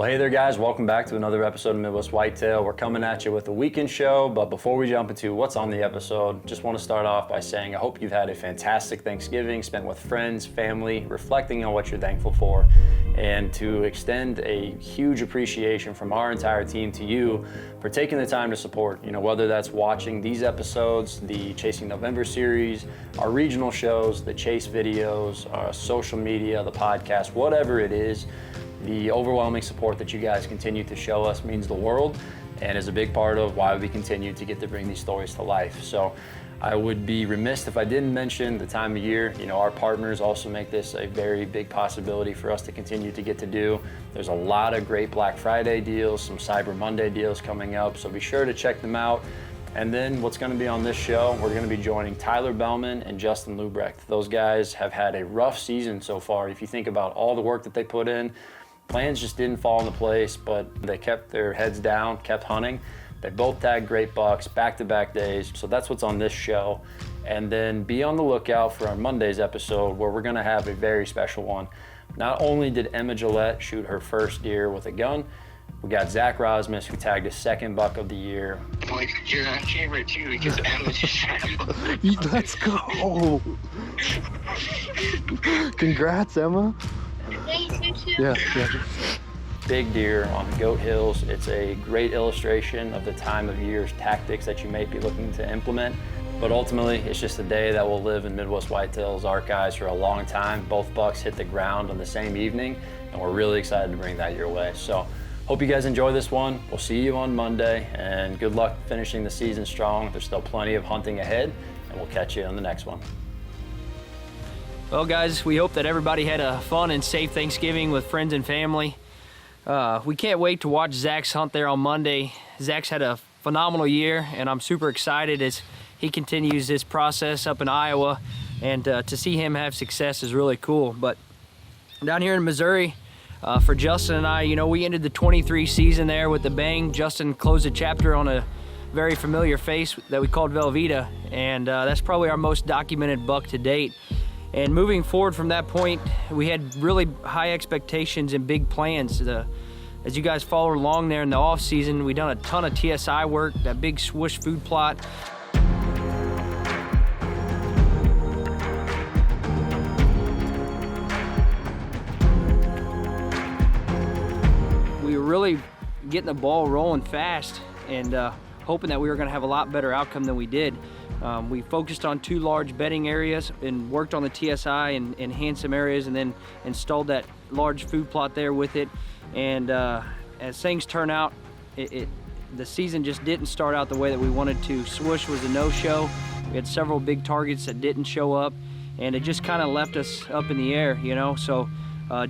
Well, hey there guys, welcome back to another episode of Midwest Whitetail. We're coming at you with a weekend show, but before we jump into what's on the episode, just want to start off by saying I hope you've had a fantastic Thanksgiving, spent with friends, family, reflecting on what you're thankful for, and to extend a huge appreciation from our entire team to you for taking the time to support, whether that's watching these episodes, the Chasing November series, our regional shows, the chase videos, our social media, the podcast, whatever it is. The overwhelming support that you guys continue to show us means the world and is a big part of why we continue to get to bring these stories to life. So I would be remiss if I didn't mention the time of year. Our partners also make this a very big possibility for us to continue to get to do. There's a lot of great Black Friday deals, some Cyber Monday deals coming up, so be sure to check them out. And then what's going to be on this show, we're going to be joining Tyler Behlmann and Justin Luebrecht. Those guys have had a rough season so far. If you think about all the work that they put in, plans just didn't fall into place, but they kept their heads down, kept hunting. They both tagged great bucks back-to-back days, so that's what's on this show. And then be on the lookout for our Monday's episode where we're gonna have a very special one. Not only did Emma Gillette shoot her first deer with a gun, we got Zach Rozmus who tagged his second buck of the year. Like, you're on camera too because Emma just shot. Let's go! Congrats, Emma. Yeah. Big deer on Goat Hills. It's a great illustration of the time of year's tactics that you may be looking to implement. But ultimately, it's just a day that will live in Midwest Whitetail's archives for a long time. Both bucks hit the ground on the same evening, and we're really excited to bring that your way. So hope you guys enjoy this one. We'll see you on Monday, and good luck finishing the season strong. There's still plenty of hunting ahead, and we'll catch you on the next one. Well, guys, we hope that everybody had a fun and safe Thanksgiving with friends and family. We can't wait to watch Zach's hunt there on Monday. Zach's had a phenomenal year, and I'm super excited as he continues this process up in Iowa. And to see him have success is really cool. But down here in Missouri, for Justin and I, we ended the 23 season there with a bang. Justin closed a chapter on a very familiar face that we called Velveeta, and that's probably our most documented buck to date. And moving forward from that point, we had really high expectations and big plans. As you guys followed along there in the off season, we done a ton of TSI work, that big swoosh food plot. We were really getting the ball rolling fast and hoping that we were gonna have a lot better outcome than we did. We focused on 2 large bedding areas and worked on the TSI and enhanced some areas, and then installed that large food plot there with it. And as things turn out, the season just didn't start out the way that we wanted to. Swoosh was a no-show. We had several big targets that didn't show up, and it just kind of left us up in the air, So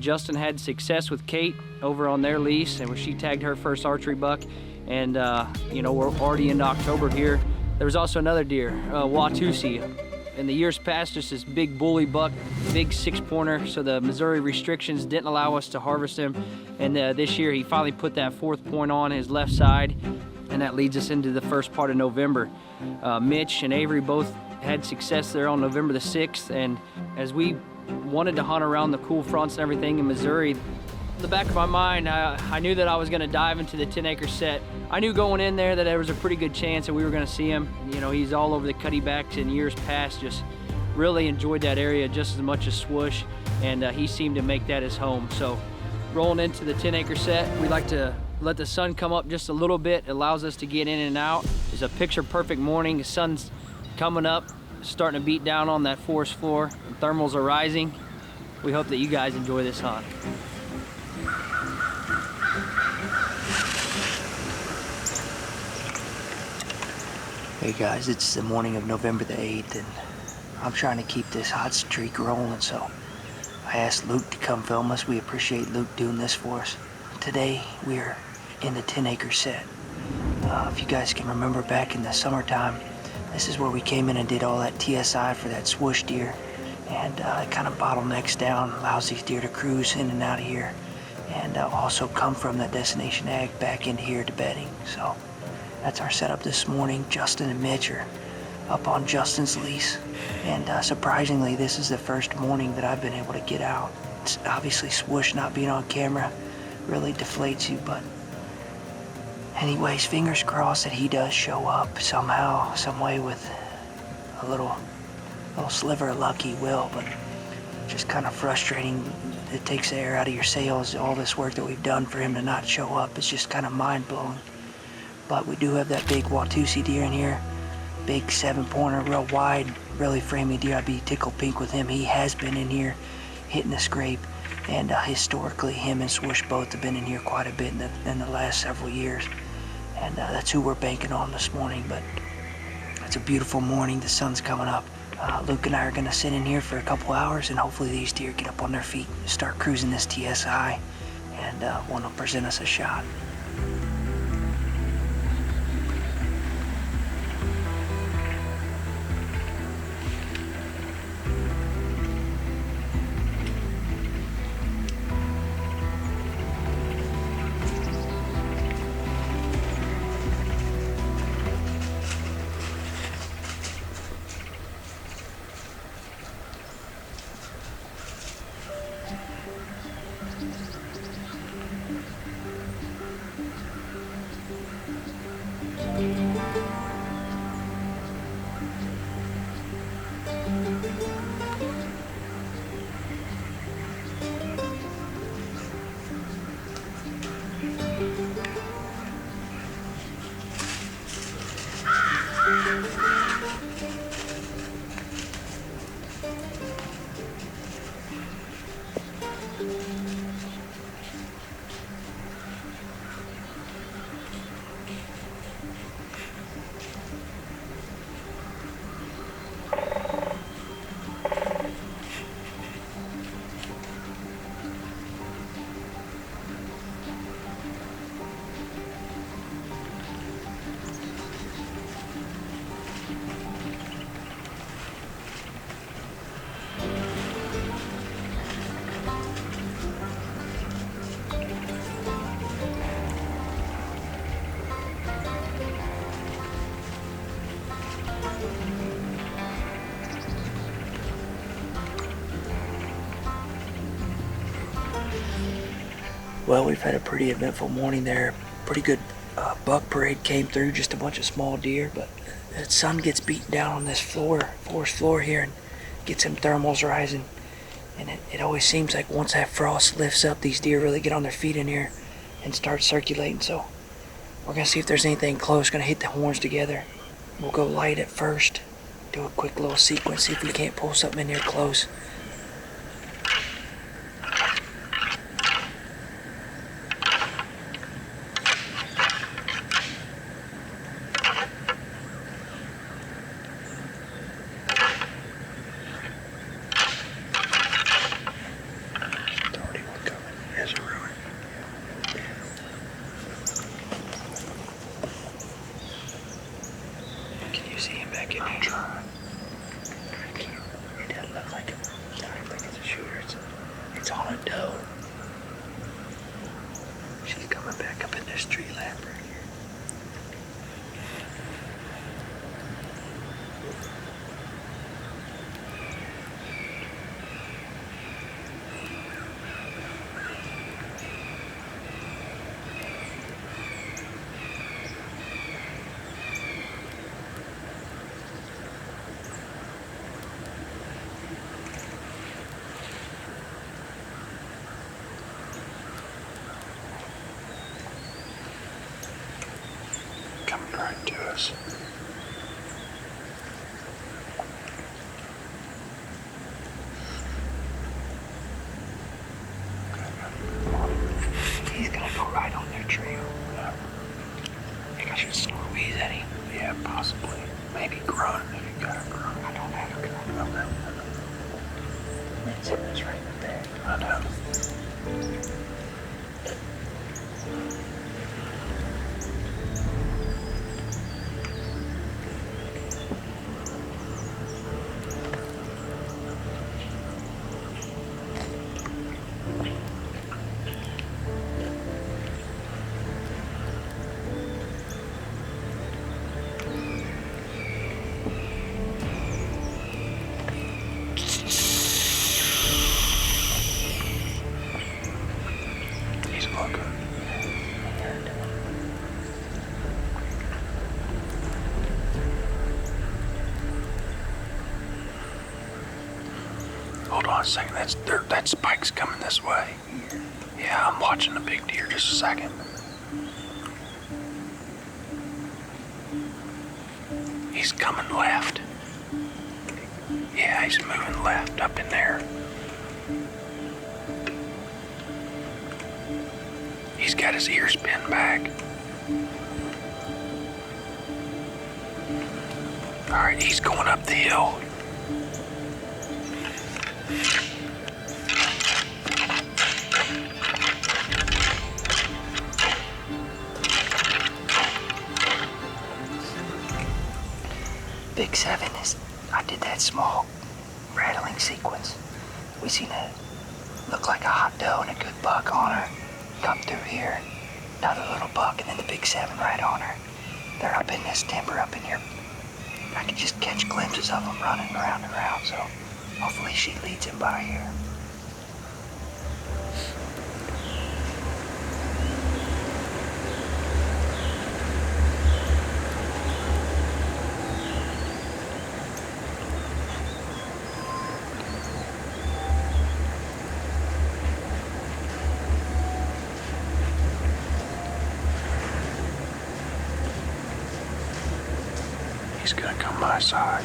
Justin had success with Kate over on their lease, and she tagged her first archery buck. And we're already into October here. There was also another deer, Watusi. In the years past, just this big bully buck, big 6-pointer, so the Missouri restrictions didn't allow us to harvest him. And this year, he finally put that 4th point on his left side, and that leads us into the first part of November. Mitch and Avery both had success there on November the 6th, and as we wanted to hunt around the cool fronts and everything in Missouri, in the back of my mind, I knew that I was gonna dive into the 10-acre set. I knew going in there that there was a pretty good chance that we were gonna see him. He's all over the cuttybacks in years past, just really enjoyed that area just as much as Swoosh, and he seemed to make that his home. So rolling into the 10-acre set, we like to let the sun come up just a little bit. It allows us to get in and out. It's a picture-perfect morning. The sun's coming up, starting to beat down on that forest floor, and thermals are rising. We hope that you guys enjoy this hunt. Hey guys, it's the morning of November the 8th, and I'm trying to keep this hot streak rolling, so I asked Luke to come film us. We appreciate Luke doing this for us. Today, we're in the 10-acre set. If you guys can remember back in the summertime, this is where we came in and did all that TSI for that swoosh deer, and it kind of bottlenecks down, allows these deer to cruise in and out of here, and also come from that destination ag back into here to bedding. So that's our setup this morning. Justin and Mitch are up on Justin's lease, and surprisingly, this is the first morning that I've been able to get out. It's obviously Swoosh not being on camera really deflates you. But anyways, fingers crossed that he does show up somehow, some way with a little sliver of luck. He will, but just kind of frustrating. It takes the air out of your sails. All this work that we've done for him to not show up, it's just kind of mind-blowing. But we do have that big Watusi deer in here. Big 7-pointer, real wide, really framey deer. I'd be tickled pink with him. He has been in here hitting the scrape, and historically him and Swoosh both have been in here quite a bit in the last several years, and that's who we're banking on this morning. But it's a beautiful morning. The sun's coming up. Luke and I are going to sit in here for a couple hours, and hopefully these deer get up on their feet and start cruising this TSI, and want to present us a shot. Well, we've had a pretty eventful morning there. Pretty good buck parade came through, just a bunch of small deer, but the sun gets beaten down on this forest floor here, and gets them thermals rising. And it always seems like once that frost lifts up, these deer really get on their feet in here and start circulating. So we're gonna see if there's anything close. Gonna hit the horns together. We'll go light at first, do a quick little sequence, see if we can't pull something in here close. Right to us. He's gonna go right on their trail. Yeah. I think I should snort wheeze at him. Yeah, possibly. Maybe grunt if you got a grunt. I don't have a gun. Okay. It's right in the bag. I know. hold on a second. That spike's coming this way. Yeah, I'm watching the big deer. Just a second. He's coming left. Yeah, he's moving left up in there. He's got his ears pinned back. All right, he's going up the hill. Big 7 is, I did that small rattling sequence. We seen it look like a hot doe and a good buck on her. Come through here, another little buck, and then the big 7 right on her. They're up in this timber up in here. I can just catch glimpses of them running around and around, so hopefully she leads him by here. He's gonna come my side.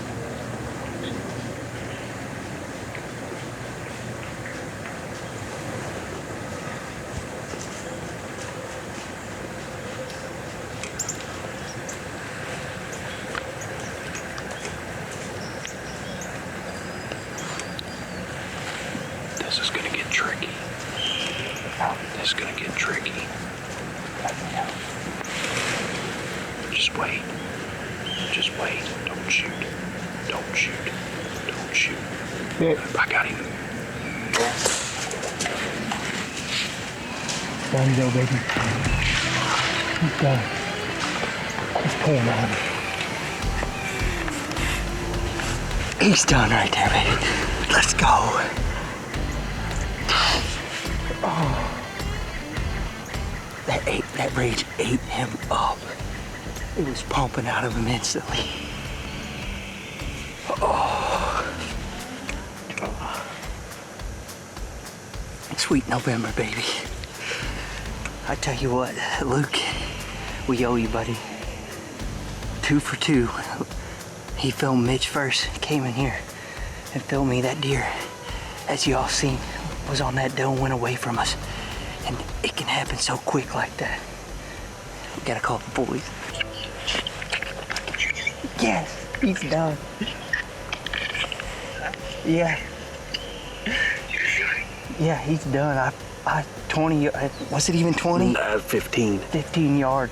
This is gonna get tricky. This is gonna get tricky. Just wait. Just wait. Don't shoot. Don't shoot. Don't shoot. Yeah. I got him. There you go, baby. He's done. Let's pull him out. He's done right there, baby. Let's go. Oh. That rage ate him up. It was pumping out of him instantly. Oh. Sweet November, baby. I tell you what, Luke, we owe you, buddy. 2 for 2. He filmed Mitch first, came in here and filmed me. That deer, as you all seen, was on that doe and went away from us. And it can happen so quick like that. We gotta call the boys. Yes, he's done. Yeah. Yeah, he's done. I 20, was it even 20? 15. 15 yard.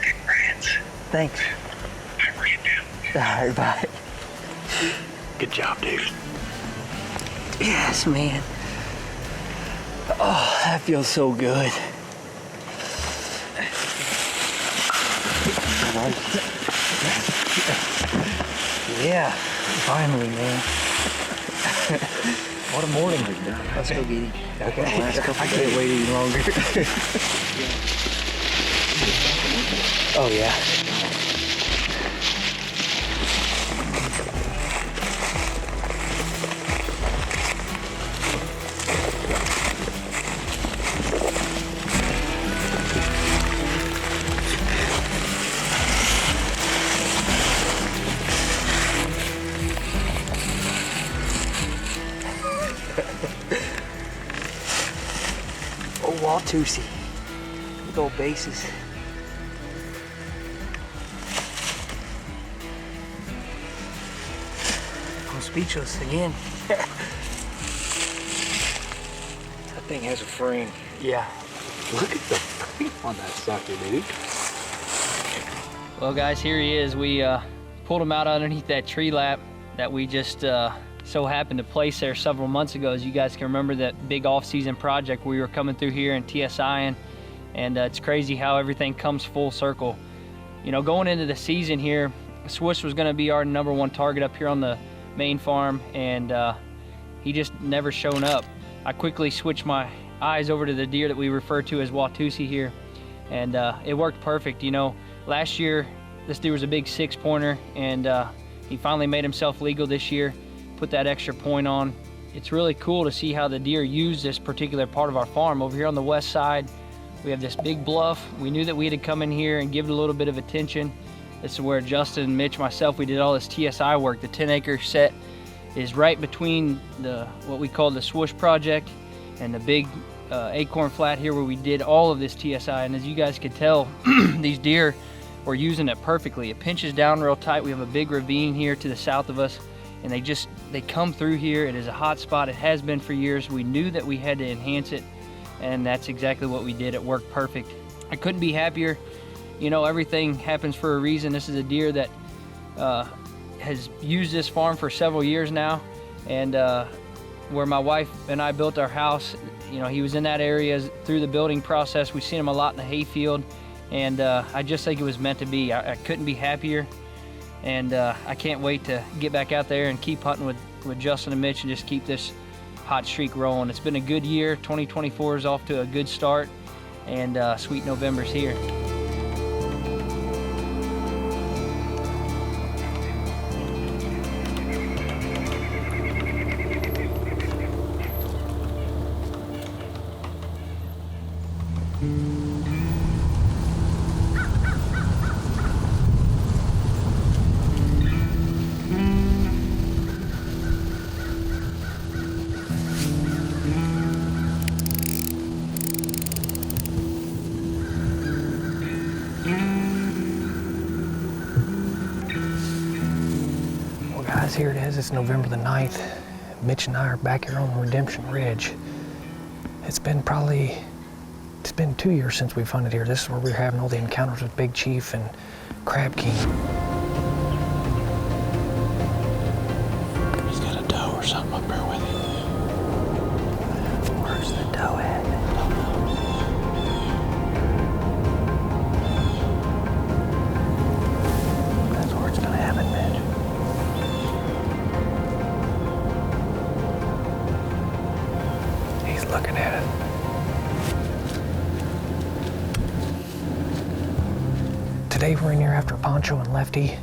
Congrats. Thanks. I ran down. All right, bye. Good job, dude. Yes, man. Oh, that feels so good. Yeah, finally, man. What a morning. Let's go get him. Okay. I can't wait any longer. Oh, yeah. Oh, Watusi. Big old bases. I'm speechless again. That thing has a frame. Yeah. Look at the frame on that sucker, dude. Well, guys, here he is. We pulled him out underneath that tree lap that we just so happened to place there several months ago. As you guys can remember, that big off-season project we were coming through here and TSIing, and it's crazy how everything comes full circle. You know, going into the season here, Swish was going to be our #1 target up here on the main farm, and he just never shown up. I quickly switched my eyes over to the deer that we refer to as Watusi here, and it worked perfect. You know, last year this deer was a big 6-pointer, and he finally made himself legal this year. Put that extra point on, it's really cool to see how the deer use this particular part of our farm. Over here on the west side, we have this big bluff. We knew that we had to come in here and give it a little bit of attention. This is where Justin, Mitch, myself, we did all this TSI work. The 10-acre set is right between what we call the swoosh project and the big acorn flat here where we did all of this TSI. And as you guys could tell, these deer were using it perfectly. It pinches down real tight. We have a big ravine here to the south of us, and they come through here. It is a hot spot. It has been for years. We knew that we had to enhance it, and that's exactly what we did. It worked perfect. I couldn't be happier. You know, everything happens for a reason. This is a deer that has used this farm for several years now, and where my wife and I built our house, you know, he was in that area through the building process. We've seen him a lot in the hayfield, and I just think it was meant to be. I couldn't be happier, and I can't wait to get back out there and keep hunting with Justin and Mitch and just keep this hot streak rolling. It's been a good year. 2024 is off to a good start, and sweet November's here. Here it is, it's November the 9th. Mitch and I are back here on Redemption Ridge. It's been 2 years since we've hunted here. This is where we were having all the encounters with Big Chief and Crab King. He's got a doe or something up there with him. Where's the doe at? That's where it's gonna happen, Mitch. Looking at it. Today we're in here after Pancho and Lefty.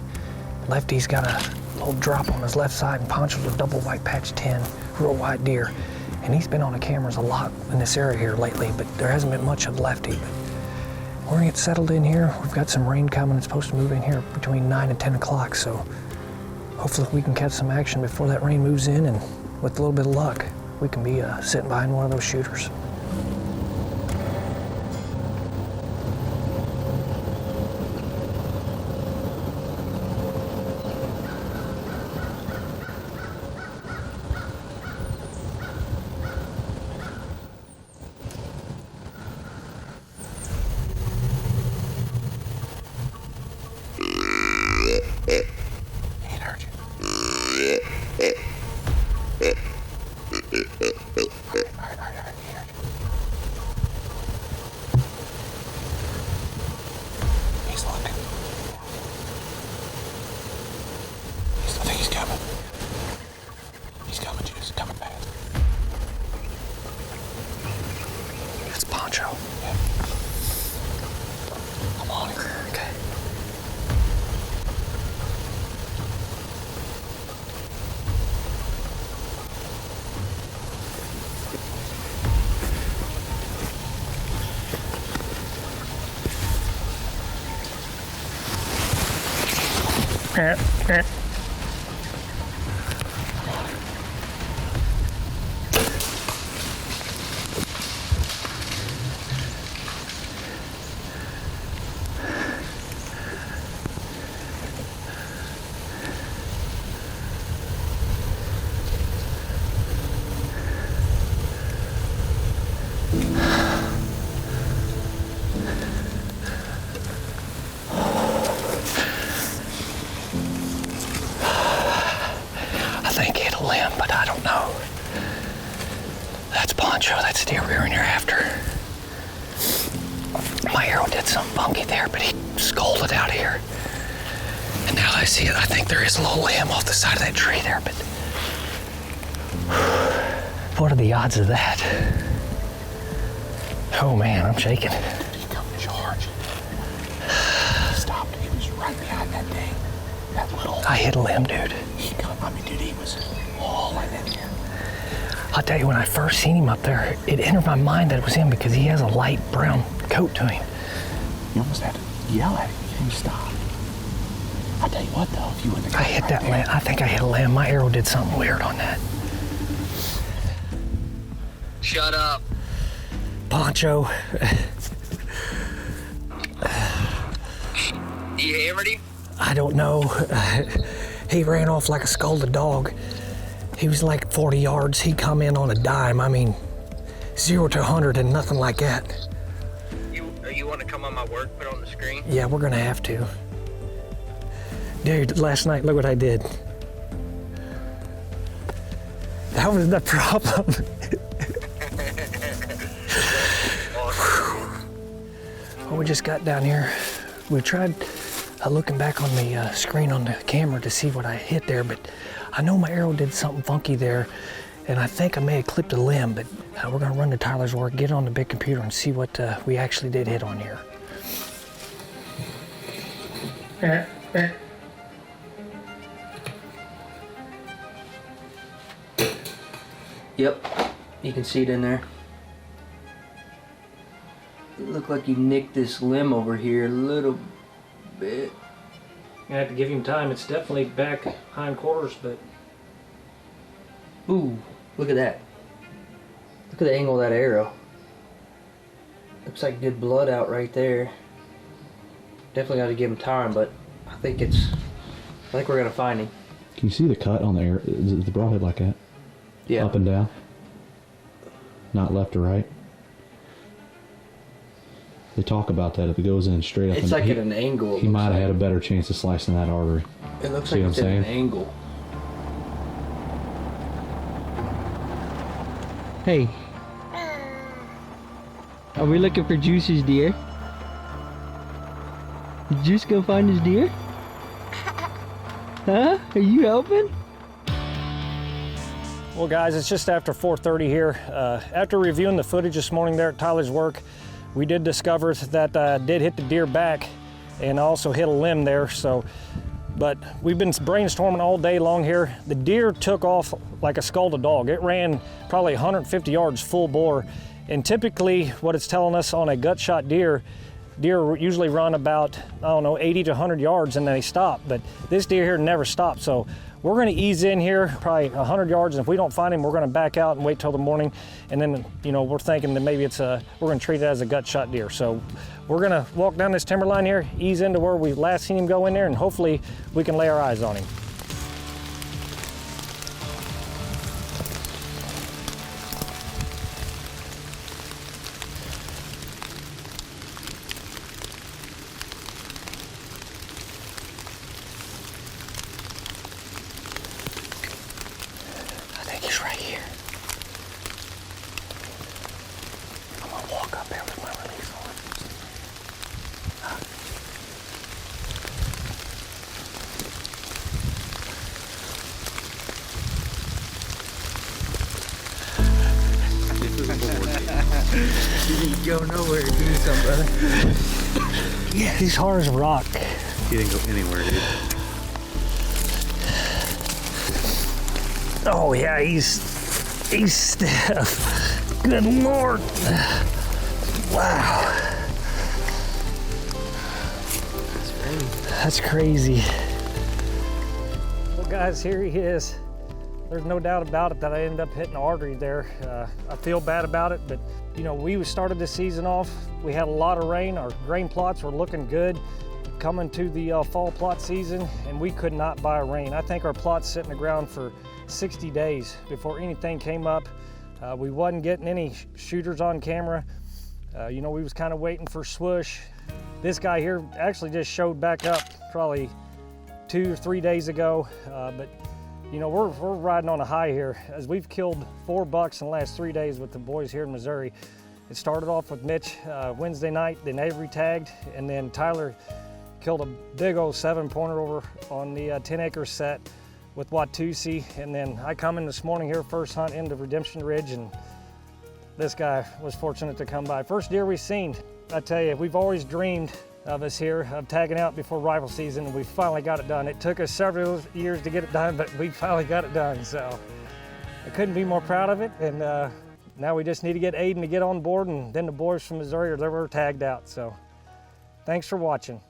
Lefty's got a little drop on his left side, and Pancho's a double white patch 10, real white deer. And he's been on the cameras a lot in this area here lately, but there hasn't been much of Lefty. But we're gonna get settled in here. We've got some rain coming. It's supposed to move in here between 9 and 10 o'clock, so hopefully we can catch some action before that rain moves in, and with a little bit of luck, we can be sitting behind one of those shooters. He heard you. He's looking. I think he's coming. He's coming, Juice. Coming fast. It's Pancho. Yeah. Come on. Okay. But I don't know. That's Pancho. That's the deer we were in here after. My arrow did something funky there, but he scolded out here. And now that I see it, I think there is a little limb off the side of that tree there, but what are the odds of that? Oh man, I'm shaking. He come charge. He stopped. He was right behind that thing. That little. I hit a limb, dude. He come. I mean, dude, he was all right in there. I'll tell you, when I first seen him up there, it entered my mind that it was him because he has a light brown coat to him. You almost had to yell at him. You can't stop. I tell you what, though, if you wouldn't have I hit that limb. I think I hit a limb. My arrow did something weird on that. Shut up. Pancho. You hammered him? I don't know. He ran off like a scolded dog. He was like 40 yards. He come in on a dime. I mean, 0 to 100 and nothing like that. You want to come on my work, put on the screen? Yeah, we're gonna have to. Dude, last night, look what I did. That was the problem. Well, we just got down here. We tried looking back on the screen on the camera to see what I hit there, but I know my arrow did something funky there, and I think I may have clipped a limb, but we're gonna run to Tyler's work, get on the big computer, and see what we actually did hit on here. Yep, you can see it in there. It looked like you nicked this limb over here a little bit. I have to give him time. It's definitely back hindquarters, but Ooh, look at that. Look at the angle of that arrow. Looks like good blood out right there. Definitely got to give him time, but I think we're gonna find him. Can you see the cut on the air? Is the broadhead like that? Yeah. Up and down? Not left or right? They talk about that. If it goes in straight up, It's like at an angle. he might have had a better chance of slicing that artery. It looks See like what it's I'm at an saying? angle. Hey. Are we looking for Juice's deer? Did Juice go find his deer? Huh? Are you helping? well, guys, it's just after 4:30 here. After reviewing the footage this morning there at Tyler's work, we did discover that I did hit the deer back and also hit a limb there. But we've been brainstorming all day long here. The deer took off like a scolded dog. It ran probably 150 yards full bore. And typically what it's telling us on a gut shot deer usually run about, 80 to 100 yards and then they stop. But this deer here never stopped. So we're gonna ease in here probably 100 yards. And if we don't find him, we're gonna back out and wait till the morning. And then, we're thinking that maybe we're gonna treat it as a gut shot deer. So we're gonna walk down this timberline here, ease into where we last seen him go in there, and hopefully we can lay our eyes on him. I think he's right here. I'm gonna walk up there with my release on. You didn't go nowhere to do something, brother. Yeah, he's hard as a rock. He didn't go anywhere, dude. Oh yeah, he's stiff. Good Lord. Wow. That's crazy. Well guys, here he is. There's no doubt about it that I ended up hitting the artery there. I feel bad about it, but we started this season off. We had a lot of rain. Our grain plots were looking good. Coming to the fall plot season, and we could not buy rain. I think our plots sit in the ground for 60 days before anything came up. We wasn't getting any shooters on camera. We was kind of waiting for swoosh. This guy here actually just showed back up probably 2 or 3 days ago, but we're riding on a high here as we've killed 4 bucks in the last 3 days with the boys here in Missouri. It started off with Mitch Wednesday night, then Avery tagged, and then Tyler killed a big old 7-pointer over on the 10-acre set with Watusi. And then I come in this morning here, first hunt into Redemption Ridge, and this guy was fortunate to come by. First deer we've seen. I tell you, we've always dreamed of us here, of tagging out before rifle season, and we finally got it done. It took us several years to get it done, but we finally got it done. So I couldn't be more proud of it, and now we just need to get Aiden to get on board, and then the boys from Missouri are tagged out. So thanks for watching.